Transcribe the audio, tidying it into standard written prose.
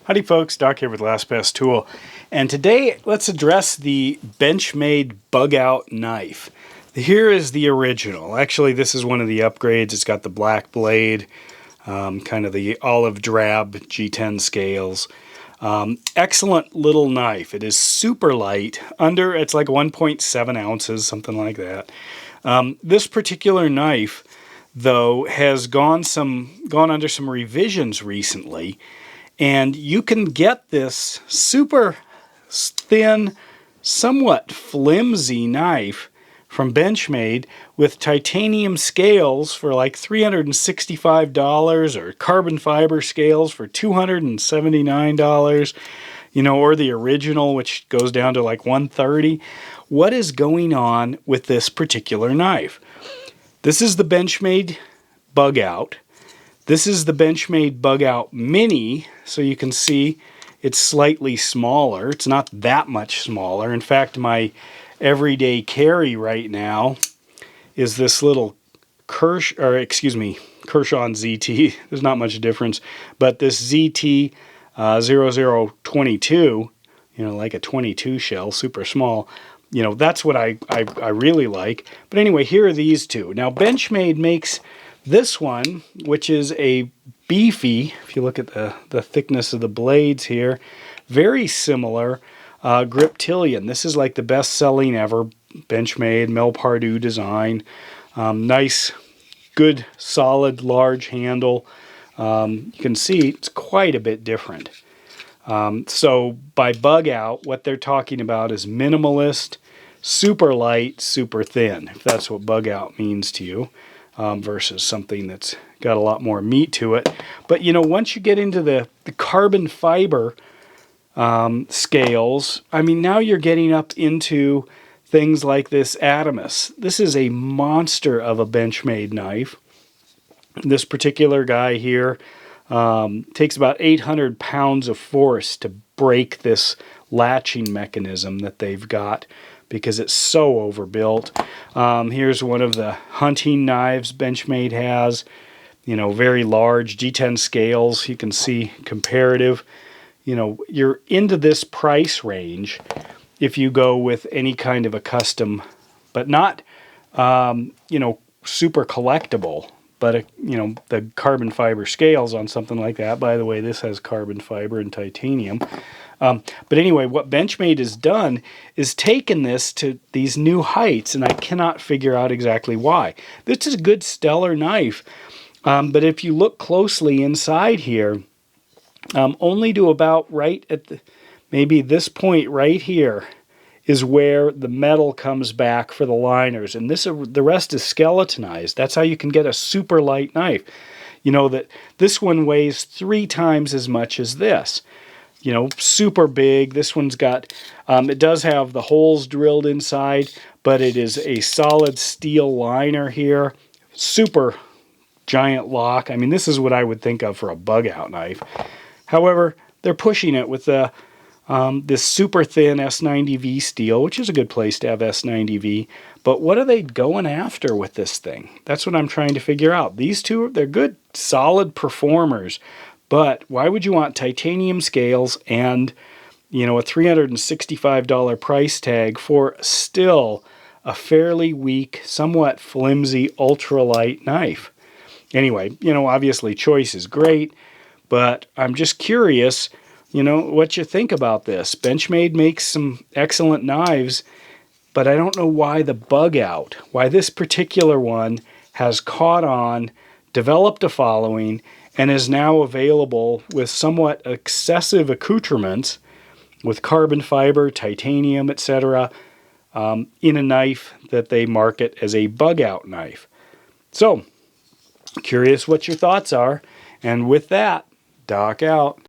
Howdy folks, Doc here with LastPass Tool, and today let's address the Benchmade Bugout Knife. Here is the original. Actually, this is one of the upgrades. It's got the black blade, kind of the olive drab G10 scales. Excellent little knife. It is super light. It's like 1.7 ounces, something like that. This particular knife, though, has gone under some revisions recently. And you can get this super thin, somewhat flimsy knife from Benchmade with titanium scales for like $365 or carbon fiber scales for $279, or the original, which goes down to like $130. What is going on with this particular knife? This is the Benchmade Bugout. This is the Benchmade Bugout Mini, so you can see it's slightly smaller. It's not that much smaller. In fact, my everyday carry right now is this little Kershaw ZT. There's not much difference, but this ZT 0022, like a 22 shell, super small. That's what I really like. But anyway, here are these two. Now, Benchmade makes this one, which is a beefy, if you look at the thickness of the blades here, very similar Griptilian. This is like the best-selling ever Benchmade Mel Pardue design. Nice, good, solid, large handle. You can see it's quite a bit different. So by Bugout, what they're talking about is minimalist, super light, super thin, if that's what Bugout means to you. Versus something that's got a lot more meat to it. But once you get into the carbon fiber scales, now you're getting up into things like this Atomus. This is a monster of a Benchmade knife. This particular guy here takes about 800 pounds of force to break this latching mechanism that they've got, because it's so overbuilt. Here's one of the hunting knives Benchmade has. Very large G10 scales. You can see comparative. You're into this price range if you go with any kind of a custom, but not, super collectible. But, the carbon fiber scales on something like that. By the way, this has carbon fiber and titanium. But anyway, what Benchmade has done is taken this to these new heights, and I cannot figure out exactly why. This is a good stellar knife, but if you look closely inside here, only to about right at maybe this point right here is where the metal comes back for the liners, and the rest is skeletonized. That's how you can get a super light knife. That this one weighs 3 times as much as this. Super big. This one's got, it does have the holes drilled inside, but it is a solid steel liner here. Super giant lock. This is what I would think of for a Bugout knife. However, they're pushing it with this super thin S90V steel, which is a good place to have S90V. But what are they going after with this thing? That's what I'm trying to figure out. These two, they're good, solid performers. But why would you want titanium scales and, a $365 price tag for still a fairly weak, somewhat flimsy, ultralight knife? Anyway, obviously choice is great, but I'm just curious, what you think about this. Benchmade makes some excellent knives, but I don't know why the Bugout, why this particular one has caught on, developed a following, and is now available with somewhat excessive accoutrements with carbon fiber, titanium, etc., in a knife that they market as a Bugout knife. So, curious what your thoughts are, and with that, Doc out.